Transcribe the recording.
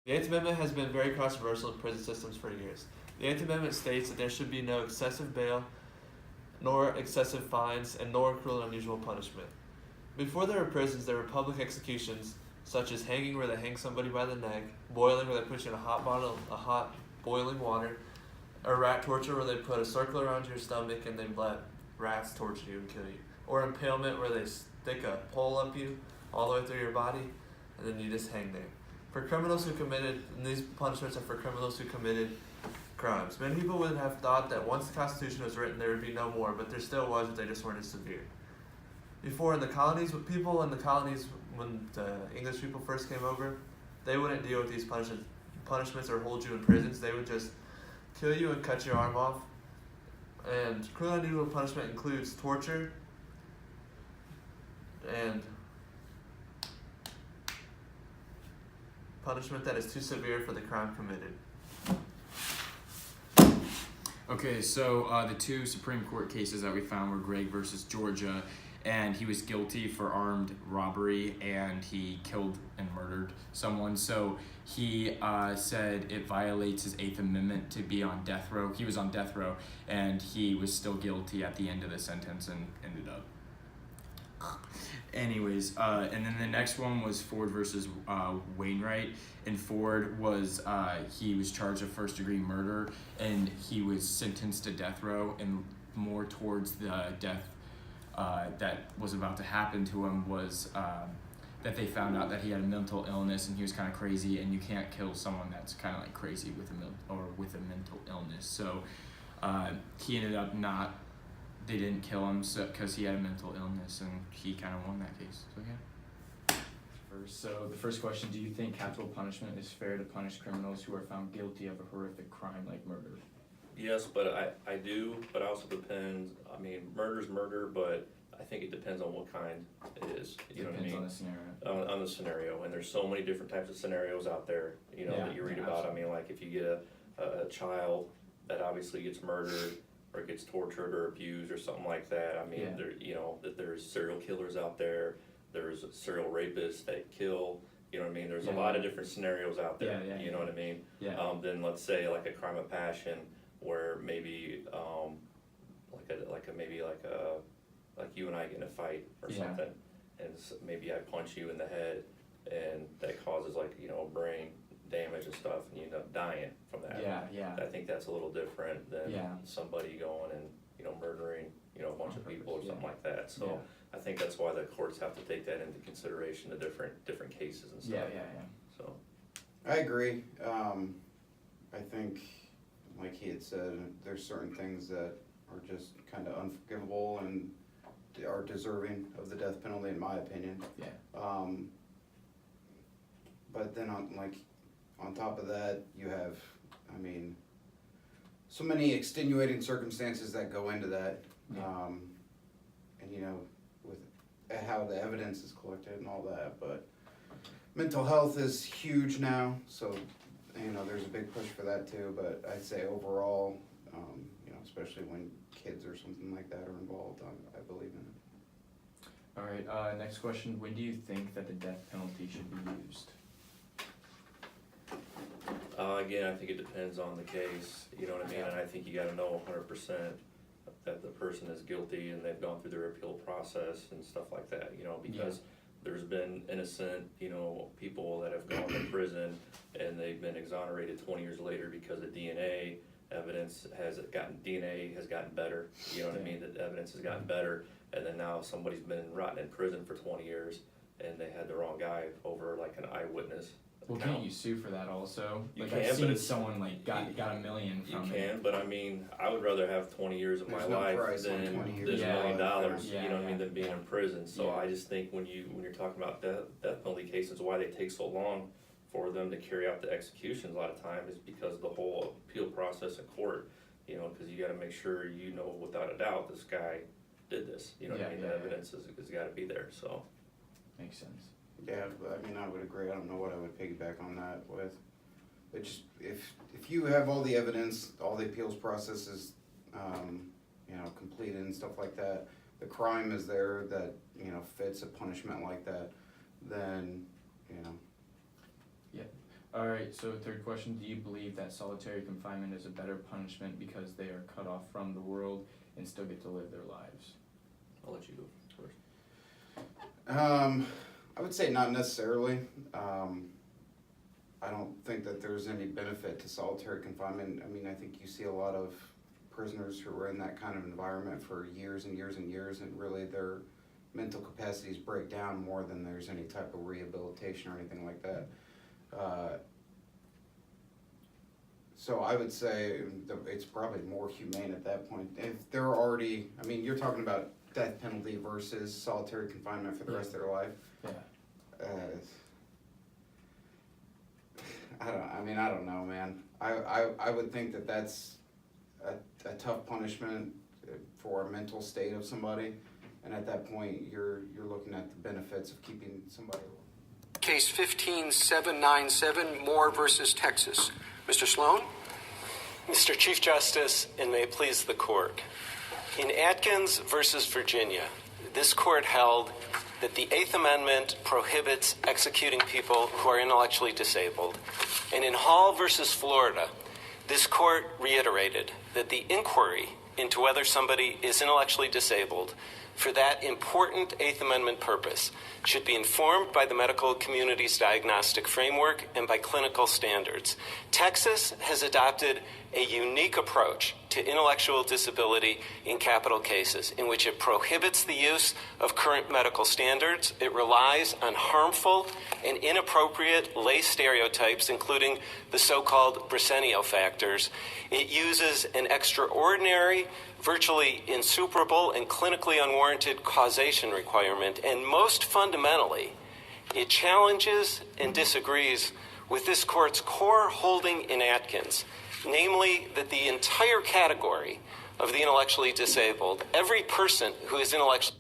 The Eighth Amendment has been very controversial in prison systems for years. The Eighth Amendment states that there should be no excessive bail, nor excessive fines, and nor cruel and unusual punishment. Before there were prisons, there were public executions, such as hanging where they hang somebody by the neck, boiling where they put you in a hot boiling water, or rat torture where they put a circle around your stomach and they let rats torture you and kill you, or impalement where they stick a pole up you all the way through your body, and then you just hang there. For criminals who committed, and these punishments are for criminals who committed crimes. Many people would have thought that once the Constitution was written, there would be no more, but there still was, but they just weren't as severe. Before in the colonies, with people in the colonies, when the English people first came over, they wouldn't deal with these punishments or hold you in prisons. They would just kill you and cut your arm off. And cruel and unusual punishment includes torture and punishment that is too severe for the crime committed. Okay, so the two Supreme Court cases that we found were Gregg versus Georgia, and he was guilty for armed robbery, and he killed and murdered someone. So he said it violates his Eighth Amendment to be on death row. He was on death row, and he was still guilty at the end of the sentence and ended up. Anyways, and then the next one was Ford versus Wainwright, and Ford was he was charged of first-degree murder, and he was sentenced to death row, and more towards the death that was about to happen to him was that they found out that he had a mental illness and he was kind of crazy, and you can't kill someone that's kind of like crazy with a mental illness. So he ended up not. They didn't kill him because he had a mental illness, and he kind of won that case. So yeah. So the first question: do you think capital punishment is fair to punish criminals who are found guilty of a horrific crime like murder? Yes, but I do, but also depends. I mean, murder's murder, but I think it depends on what kind it is. You know what I mean? Depends on the scenario. On the scenario, and there's so many different types of scenarios out there. You know that you read about. Absolutely. I mean, like if you get a child that obviously gets murdered or gets tortured or abused or something like that. I mean, that there's serial killers out there. There's serial rapists that kill. You know what I mean? There's a lot of different scenarios out there. You know what I mean? Yeah. Then let's say like a crime of passion, where maybe like you and I get in a fight or something, and maybe I punch you in the head, and that causes brain damage and stuff, and you end up dying from that. I think that's a little different than somebody going and murdering a bunch of people or something like that. So I think that's why the courts have to take that into consideration, the different cases and stuff. So I agree. I think, like he had said, there's certain things that are just kind of unforgivable and are deserving of the death penalty, in my opinion. But then on top of that, you have, so many extenuating circumstances that go into that, and with how the evidence is collected and all that. But mental health is huge now, so there's a big push for that too. But I'd say overall, especially when kids or something like that are involved, I believe in it. All right. Next question: when do you think that the death penalty should be used? Again, I think it depends on the case, you know what I mean? And I think you gotta know 100% that the person is guilty and they've gone through their appeal process and stuff like that, because there's been innocent, people that have gone to prison and they've been exonerated 20 years later because the DNA has gotten better, you know what I mean? The evidence has gotten better, and then now somebody's been rotting in prison for 20 years and they had the wrong guy over like an eyewitness. Well, can't you sue for that also? You like can, I've seen but someone got $1 million from You it. can, but I mean, I would rather have 20 years of There's my no life price on than 20 years. this $1 million, you know what I mean, than being Yeah. in prison. So Yeah. I just think when you're talking about death penalty cases, why they take so long for them to carry out the executions a lot of time is because of the whole appeal process in court, because you gotta make sure without a doubt this guy did this, you know what I mean? The evidence has gotta be there, so. Makes sense. Yeah, I would agree. I don't know what I would piggyback on that with. But just if you have all the evidence, all the appeals process is, completed and stuff like that, the crime is there that, fits a punishment like that, then, Alright, so third question, do you believe that solitary confinement is a better punishment because they are cut off from the world and still get to live their lives? I'll let you go first. I would say not necessarily. I don't think that there's any benefit to solitary confinement. I mean, I think you see a lot of prisoners who are in that kind of environment for years and years and years, and really their mental capacities break down more than there's any type of rehabilitation or anything like that. So I would say it's probably more humane at that point. If they're already, I mean, you're talking about death penalty versus solitary confinement for the rest of their life. Yeah. I don't know, man. I would think that that's a tough punishment for a mental state of somebody, and at that point, you're looking at the benefits of keeping somebody. Case 15797, Moore versus Texas. Mr. Sloan? Mr. Chief Justice, and may it please the court. In Atkins versus Virginia, this court held that the Eighth Amendment prohibits executing people who are intellectually disabled. And in Hall versus Florida, this court reiterated that the inquiry into whether somebody is intellectually disabled for that important Eighth Amendment purpose should be informed by the medical community's diagnostic framework and by clinical standards. Texas has adopted a unique approach to intellectual disability in capital cases in which it prohibits the use of current medical standards. It relies on harmful and inappropriate lay stereotypes, including the so-called Briseno factors. It uses an extraordinary, virtually insuperable, and clinically unwarranted causation requirement. And most fundamentally, it challenges and disagrees with this court's core holding in Atkins, namely that the entire category of the intellectually disabled, every person who is intellectually